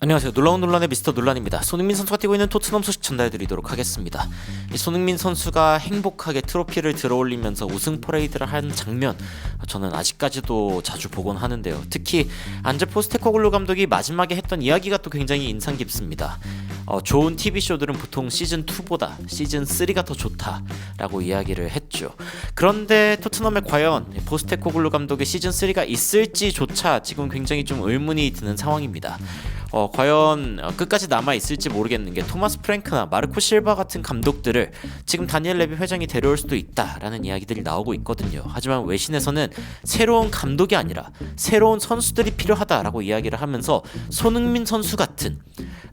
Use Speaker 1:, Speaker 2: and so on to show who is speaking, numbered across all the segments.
Speaker 1: 안녕하세요. 놀라운 논란의 미스터 논란입니다. 손흥민 선수가 뛰고 있는 토트넘 소식 전달해드리도록 하겠습니다. 이 손흥민 선수가 행복하게 트로피를 들어올리면서 우승 퍼레이드를 한 장면, 저는 아직까지도 자주 보곤 하는데요. 특히 안제 포스테코글루 감독이 마지막에 했던 이야기가 또 굉장히 인상 깊습니다. 좋은 TV쇼들은 보통 시즌2보다 시즌3가 더 좋다라고 이야기를 했죠. 그런데 토트넘에 과연 포스테코글루 감독의 시즌3가 있을지조차 지금 굉장히 좀 의문이 드는 상황입니다. 과연 끝까지 남아있을지 모르겠는 게 토마스 프랭크나 마르코 실바 같은 감독들을 지금 다니엘 레비 회장이 데려올 수도 있다라는 이야기들이 나오고 있거든요. 하지만 외신에서는 새로운 감독이 아니라 새로운 선수들이 필요하다라고 이야기를 하면서 손흥민 선수 같은,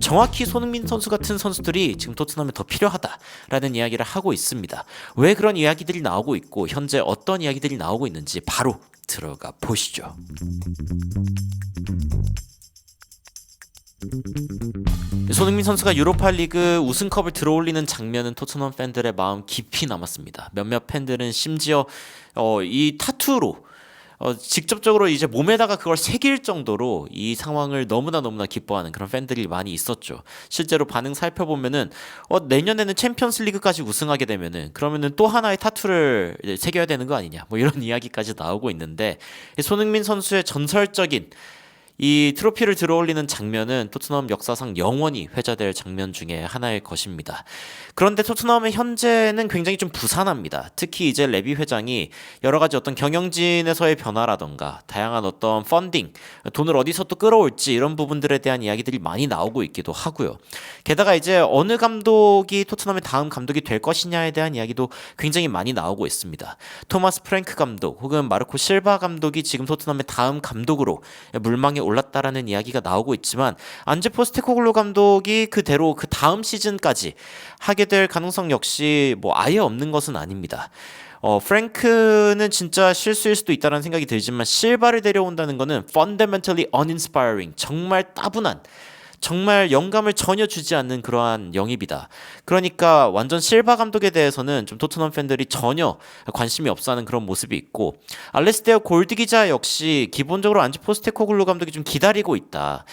Speaker 1: 정확히 손흥민 선수 같은 선수들이 지금 토트넘에 더 필요하다라는 이야기를 하고 있습니다. 왜 그런 이야기들이 나오고 있고 현재 어떤 이야기들이 나오고 있는지 바로 들어가 보시죠. 손흥민 선수가 유로파리그 우승컵을 들어올리는 장면은 토트넘 팬들의 마음 깊이 남았습니다. 몇몇 팬들은 심지어 이 타투로 직접적으로 이제 몸에다가 그걸 새길 정도로 이 상황을 너무나 기뻐하는 그런 팬들이 많이 있었죠. 실제로 반응 살펴보면은 내년에는 챔피언스 리그까지 우승하게 되면은 그러면은 또 하나의 타투를 새겨야 되는 거 아니냐, 뭐 이런 이야기까지 나오고 있는데, 손흥민 선수의 전설적인 이 트로피를 들어올리는 장면은 토트넘 역사상 영원히 회자될 장면 중에 하나일 것입니다. 그런데 토트넘의 현재는 굉장히 좀 부산합니다. 특히 이제 레비 회장이 여러 가지 어떤 경영진에서의 변화라던가 다양한 어떤 펀딩, 돈을 어디서 또 끌어올지 이런 부분들에 대한 이야기들이 많이 나오고 있기도 하고요. 게다가 이제 어느 감독이 토트넘의 다음 감독이 될 것이냐에 대한 이야기도 굉장히 많이 나오고 있습니다. 토마스 프랭크 감독 혹은 마르코 실바 감독이 지금 토트넘의 다음 감독으로 물망에 올랐다라는 이야기가 나오고 있지만, 안제 포스테코글루 감독이 그대로 그 다음 시즌까지 하게 될 가능성 역시 뭐 아예 없는 것은 아닙니다. 프랭크는 진짜 실수일 수도 있다는 생각이 들지만 실바를 데려온다는 거는 fundamentally uninspiring, 정말 따분한, 정말 영감을 전혀 주지 않는 그러한 영입이다. 그러니까 완전 실바 감독에 대해서는 좀 토트넘 팬들이 전혀 관심이 없어하는 그런 모습이 있고, 알레스테어 골드 기자 역시 기본적으로 안지 포스테코글루 감독이 좀 기다리고 있다.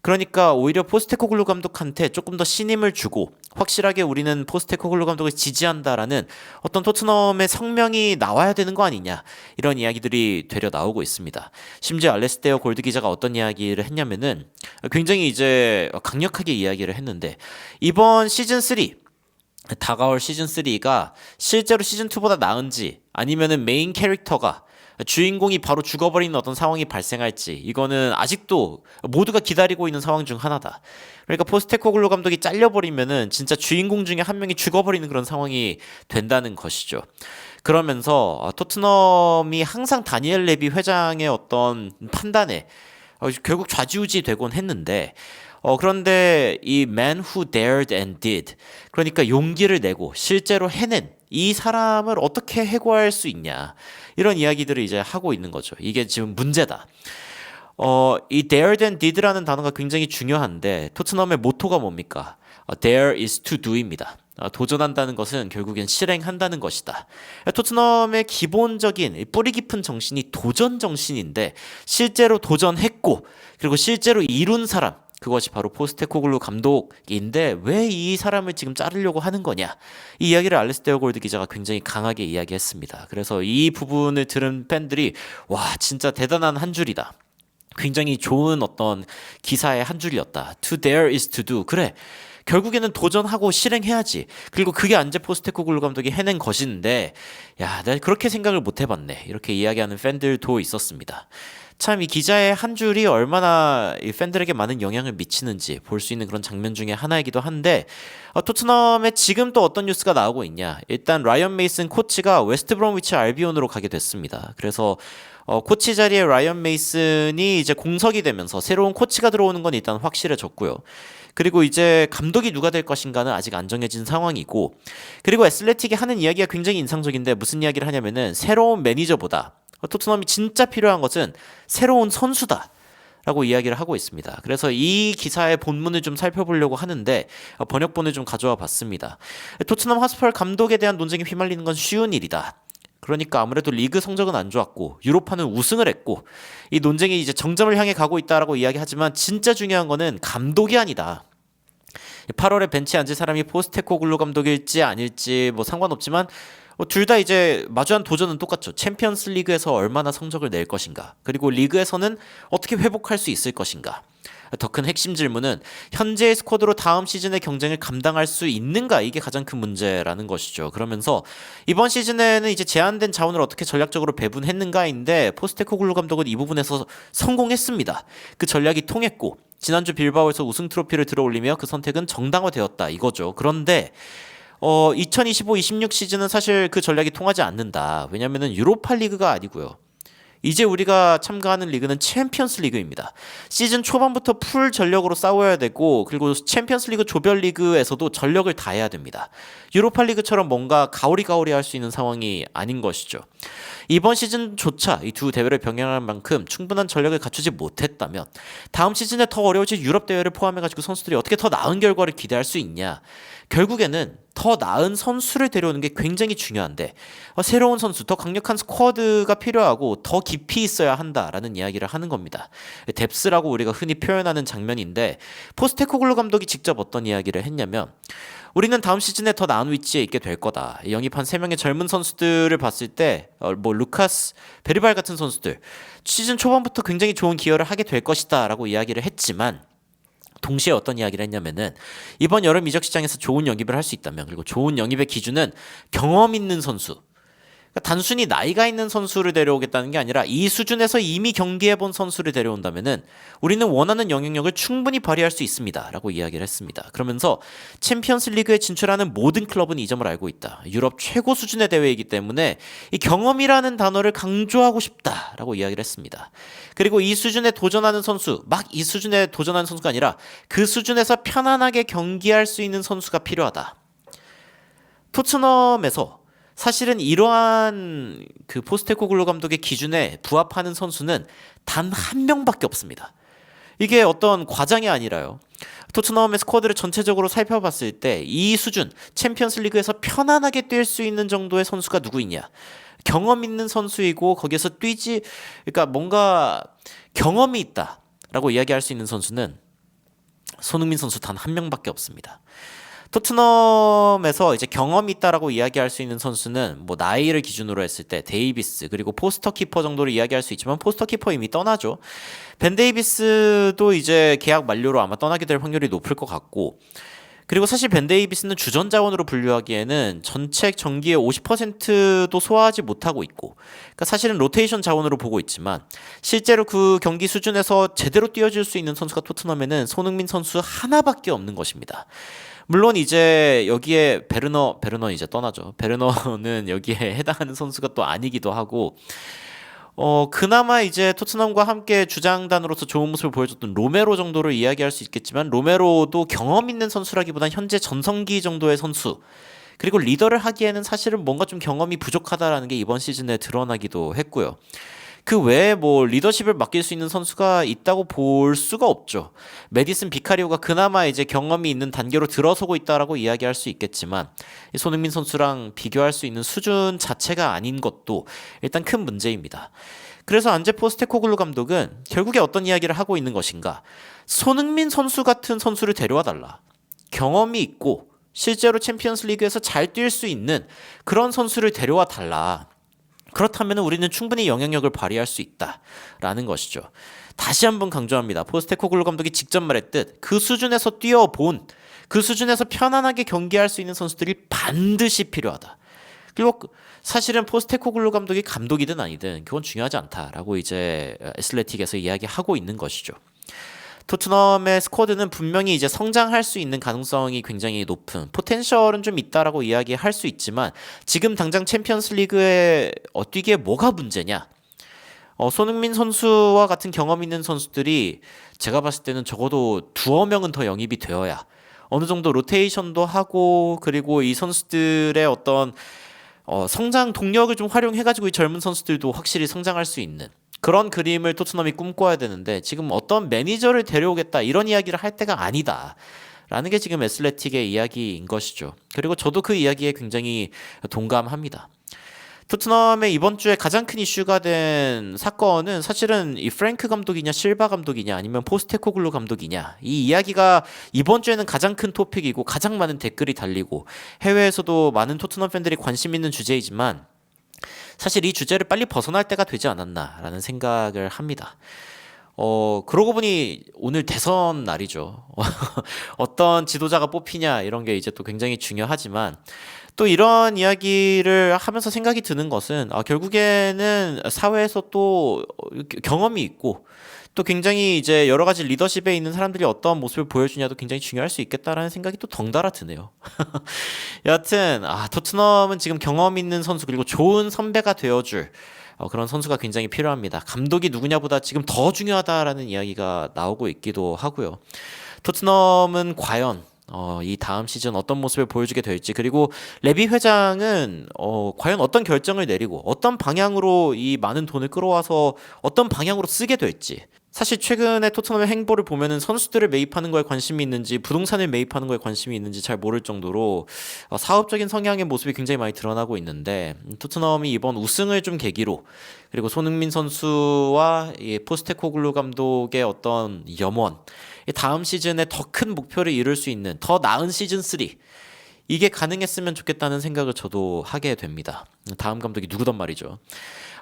Speaker 1: 그러니까 오히려 포스테코글루 감독한테 조금 더 신임을 주고 확실하게 우리는 포스테코글루 감독을 지지한다라는 어떤 토트넘의 성명이 나와야 되는 거 아니냐, 이런 이야기들이 되려 나오고 있습니다. 심지어 알레스테어 골드 기자가 어떤 이야기를 했냐면은 굉장히 이제 강력하게 이야기를 했는데, 이번 시즌3, 다가올 시즌3가 실제로 시즌2보다 나은지 아니면은 메인 캐릭터가 주인공이 바로 죽어버리는 어떤 상황이 발생할지, 이거는 아직도 모두가 기다리고 있는 상황 중 하나다. 그러니까 포스테코글루 감독이 잘려버리면은 진짜 주인공 중에 한 명이 죽어버리는 그런 상황이 된다는 것이죠. 그러면서 토트넘이 항상 다니엘 레비 회장의 어떤 판단에 결국 좌지우지 되곤 했는데, 그런데 이 man who dared and did, 그러니까 용기를 내고 실제로 해낸 이 사람을 어떻게 해고할 수 있냐, 이런 이야기들을 이제 하고 있는 거죠. 이게 지금 문제다. 이 dared and did라는 단어가 굉장히 중요한데 토트넘의 모토가 뭡니까? dare is to do입니다. 도전한다는 것은 결국엔 실행한다는 것이다. 토트넘의 기본적인 뿌리 깊은 정신이 도전 정신인데, 실제로 도전했고 그리고 실제로 이룬 사람, 그것이 바로 포스테코글루 감독인데 왜 이 사람을 지금 자르려고 하는 거냐, 이 이야기를 알레스테어 골드 기자가 굉장히 강하게 이야기했습니다. 그래서 이 부분을 들은 팬들이 와, 진짜 대단한 한 줄이다, 굉장히 좋은 어떤 기사의 한 줄이었다. To dare is to do. 그래, 결국에는 도전하고 실행해야지. 그리고 그게 안제 포스테코글루 감독이 해낸 것인데, 야, 내가 그렇게 생각을 못 해봤네, 이렇게 이야기하는 팬들도 있었습니다. 참 이 기자의 한 줄이 얼마나 이 팬들에게 많은 영향을 미치는지 볼 수 있는 그런 장면 중에 하나이기도 한데, 토트넘에 지금 또 어떤 뉴스가 나오고 있냐. 일단 라이언 메이슨 코치가 웨스트 브롬위치 알비온으로 가게 됐습니다. 그래서 코치 자리에 라이언 메이슨이 이제 공석이 되면서 새로운 코치가 들어오는 건 일단 확실해졌고요. 그리고 이제 감독이 누가 될 것인가는 아직 안 정해진 상황이고, 그리고 애슬레틱이 하는 이야기가 굉장히 인상적인데 무슨 이야기를 하냐면은 새로운 매니저보다 토트넘이 진짜 필요한 것은 새로운 선수다 라고 이야기를 하고 있습니다. 그래서 이 기사의 본문을 좀 살펴보려고 하는데 번역본을 좀 가져와 봤습니다. 토트넘 하스퍼 감독에 대한 논쟁에 휘말리는 건 쉬운 일이다. 그러니까 아무래도 리그 성적은 안 좋았고 유로파는 우승을 했고 이 논쟁이 이제 정점을 향해 가고 있다라고 이야기하지만 진짜 중요한 거는 감독이 아니다. 8월에 벤치에 앉을 사람이 포스테코글루 감독일지 아닐지 뭐 상관없지만 둘 다 이제 마주한 도전은 똑같죠. 챔피언스 리그에서 얼마나 성적을 낼 것인가, 그리고 리그에서는 어떻게 회복할 수 있을 것인가. 더 큰 핵심 질문은 현재의 스쿼드로 다음 시즌의 경쟁을 감당할 수 있는가, 이게 가장 큰 문제라는 것이죠. 그러면서 이번 시즌에는 이제 제한된 자원을 어떻게 전략적으로 배분했는가인데 포스테코글루 감독은 이 부분에서 성공했습니다. 그 전략이 통했고 지난주 빌바오에서 우승 트로피를 들어올리며 그 선택은 정당화되었다 이거죠. 그런데 2025-26 시즌은 사실 그 전략이 통하지 않는다. 왜냐면은 유로파 리그가 아니고요. 이제 우리가 참가하는 리그는 챔피언스 리그입니다. 시즌 초반부터 풀 전력으로 싸워야 되고, 그리고 챔피언스 리그 조별 리그에서도 전력을 다해야 됩니다. 유로파 리그처럼 뭔가 가오리가오리 할 수 있는 상황이 아닌 것이죠. 이번 시즌조차 이 두 대회를 병행할 만큼 충분한 전력을 갖추지 못했다면 다음 시즌에 더 어려워질 유럽 대회를 포함해가지고 선수들이 어떻게 더 나은 결과를 기대할 수 있냐. 결국에는 더 나은 선수를 데려오는 게 굉장히 중요한데 새로운 선수, 더 강력한 스쿼드가 필요하고 더 깊이 있어야 한다라는 이야기를 하는 겁니다. 뎁스라고 우리가 흔히 표현하는 장면인데 포스테코글루 감독이 직접 어떤 이야기를 했냐면 우리는 다음 시즌에 더 나은 위치에 있게 될 거다. 영입한 3명의 젊은 선수들을 봤을 때 뭐 루카스, 베리발 같은 선수들 시즌 초반부터 굉장히 좋은 기여를 하게 될 것이다 라고 이야기를 했지만 동시에 어떤 이야기를 했냐면은 이번 여름 이적 시장에서 좋은 영입을 할 수 있다면, 그리고 좋은 영입의 기준은 경험 있는 선수, 그러니까 단순히 나이가 있는 선수를 데려오겠다는 게 아니라 이 수준에서 이미 경기해본 선수를 데려온다면은 우리는 원하는 영향력을 충분히 발휘할 수 있습니다 라고 이야기를 했습니다. 그러면서 챔피언스 리그에 진출하는 모든 클럽은 이 점을 알고 있다. 유럽 최고 수준의 대회이기 때문에 이 경험이라는 단어를 강조하고 싶다라고 이야기를 했습니다. 그리고 이 수준에 도전하는 선수, 막 이 수준에 도전하는 선수가 아니라 그 수준에서 편안하게 경기할 수 있는 선수가 필요하다. 토트넘에서 사실은 이러한 그 포스테코글루 감독의 기준에 부합하는 선수는 단 한 명밖에 없습니다. 이게 어떤 과장이 아니라요. 토트넘의 스쿼드를 전체적으로 살펴봤을 때 이 수준, 챔피언스 리그에서 편안하게 뛸 수 있는 정도의 선수가 누구 있냐? 경험 있는 선수이고 거기에서 그러니까 뭔가 경험이 있다라고 이야기할 수 있는 선수는 손흥민 선수 단 한 명밖에 없습니다. 토트넘에서 이제 경험이 있다라고 이야기할 수 있는 선수는 뭐 나이를 기준으로 했을 때 데이비스, 그리고 포스터 키퍼 정도로 이야기할 수 있지만 포스터 키퍼 이미 떠나죠. 벤 데이비스도 이제 계약 만료로 아마 떠나게 될 확률이 높을 것 같고, 그리고 사실 벤 데이비스는 주전 자원으로 분류하기에는 전체 정기의 50%도 소화하지 못하고 있고, 그러니까 사실은 로테이션 자원으로 보고 있지만 실제로 그 경기 수준에서 제대로 뛰어줄 수 있는 선수가 토트넘에는 손흥민 선수 하나밖에 없는 것입니다. 물론 이제 여기에 베르너 이제 떠나죠. 베르너는 여기에 해당하는 선수가 또 아니기도 하고, 그나마 이제 토트넘과 함께 주장단으로서 좋은 모습을 보여줬던 로메로 정도를 이야기할 수 있겠지만 로메로도 경험 있는 선수라기보단 현재 전성기 정도의 선수, 그리고 리더를 하기에는 사실은 뭔가 좀 경험이 부족하다라는 게 이번 시즌에 드러나기도 했고요. 그 외에 뭐 리더십을 맡길 수 있는 선수가 있다고 볼 수가 없죠. 메디슨 비카리오가 그나마 이제 경험이 있는 단계로 들어서고 있다라고 이야기할 수 있겠지만 이 손흥민 선수랑 비교할 수 있는 수준 자체가 아닌 것도 일단 큰 문제입니다. 그래서 안제 포스테코글루 감독은 결국에 어떤 이야기를 하고 있는 것인가? 손흥민 선수 같은 선수를 데려와 달라. 경험이 있고 실제로 챔피언스 리그에서 잘 뛸 수 있는 그런 선수를 데려와 달라. 그렇다면 우리는 충분히 영향력을 발휘할 수 있다라는 것이죠. 다시 한번 강조합니다. 포스테코글루 감독이 직접 말했듯 그 수준에서 뛰어본, 그 수준에서 편안하게 경기할 수 있는 선수들이 반드시 필요하다. 그리고 사실은 포스테코글루 감독이 감독이든 아니든 그건 중요하지 않다라고 이제 애슬레틱에서 이야기하고 있는 것이죠. 토트넘의 스쿼드는 분명히 이제 성장할 수 있는 가능성이 굉장히 높은, 포텐셜은 좀 있다라고 이야기할 수 있지만 지금 당장 챔피언스 리그에 뛰기에 뭐가 문제냐? 손흥민 선수와 같은 경험 있는 선수들이 제가 봤을 때는 적어도 두어 명은 더 영입이 되어야 어느 정도 로테이션도 하고, 그리고 이 선수들의 어떤 성장 동력을 좀 활용해가지고 이 젊은 선수들도 확실히 성장할 수 있는 그런 그림을 토트넘이 꿈꿔야 되는데 지금 어떤 매니저를 데려오겠다 이런 이야기를 할 때가 아니다 라는 게 지금 애슬레틱의 이야기인 것이죠. 그리고 저도 그 이야기에 굉장히 동감합니다. 토트넘의 이번 주에 가장 큰 이슈가 된 사건은 사실은 이 프랭크 감독이냐 실바 감독이냐 아니면 포스테코글루 감독이냐, 이 이야기가 이번 주에는 가장 큰 토픽이고 가장 많은 댓글이 달리고 해외에서도 많은 토트넘 팬들이 관심 있는 주제이지만, 사실 이 주제를 빨리 벗어날 때가 되지 않았나라는 생각을 합니다. 그러고 보니 오늘 대선 날이죠. 어떤 지도자가 뽑히냐 이런 게 이제 또 굉장히 중요하지만, 또 이런 이야기를 하면서 생각이 드는 것은 결국에는 사회에서 또 경험이 있고 또 굉장히 이제 여러 가지 리더십에 있는 사람들이 어떤 모습을 보여주냐도 굉장히 중요할 수 있겠다라는 생각이 또 덩달아 드네요. 여하튼 토트넘은 지금 경험 있는 선수 그리고 좋은 선배가 되어줄 그런 선수가 굉장히 필요합니다. 감독이 누구냐보다 지금 더 중요하다라는 이야기가 나오고 있기도 하고요. 토트넘은 과연 이 다음 시즌 어떤 모습을 보여주게 될지, 그리고 레비 회장은 과연 어떤 결정을 내리고 어떤 방향으로 이 많은 돈을 끌어와서 어떤 방향으로 쓰게 될지. 사실 최근에 토트넘의 행보를 보면은 선수들을 매입하는 거에 관심이 있는지 부동산을 매입하는 거에 관심이 있는지 잘 모를 정도로 사업적인 성향의 모습이 굉장히 많이 드러나고 있는데, 토트넘이 이번 우승을 좀 계기로, 그리고 손흥민 선수와 이 포스테코글루 감독의 어떤 염원, 다음 시즌에 더 큰 목표를 이룰 수 있는 더 나은 시즌 3, 이게 가능했으면 좋겠다는 생각을 저도 하게 됩니다. 다음 감독이 누구든 말이죠.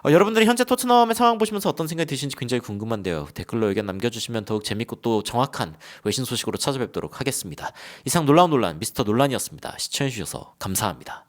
Speaker 1: 여러분들이 현재 토트넘의 상황 보시면서 어떤 생각이 드시는지 굉장히 궁금한데요. 댓글로 의견 남겨주시면 더욱 재밌고 또 정확한 외신 소식으로 찾아뵙도록 하겠습니다. 이상 놀라운 논란 미스터 논란이었습니다. 시청해주셔서 감사합니다.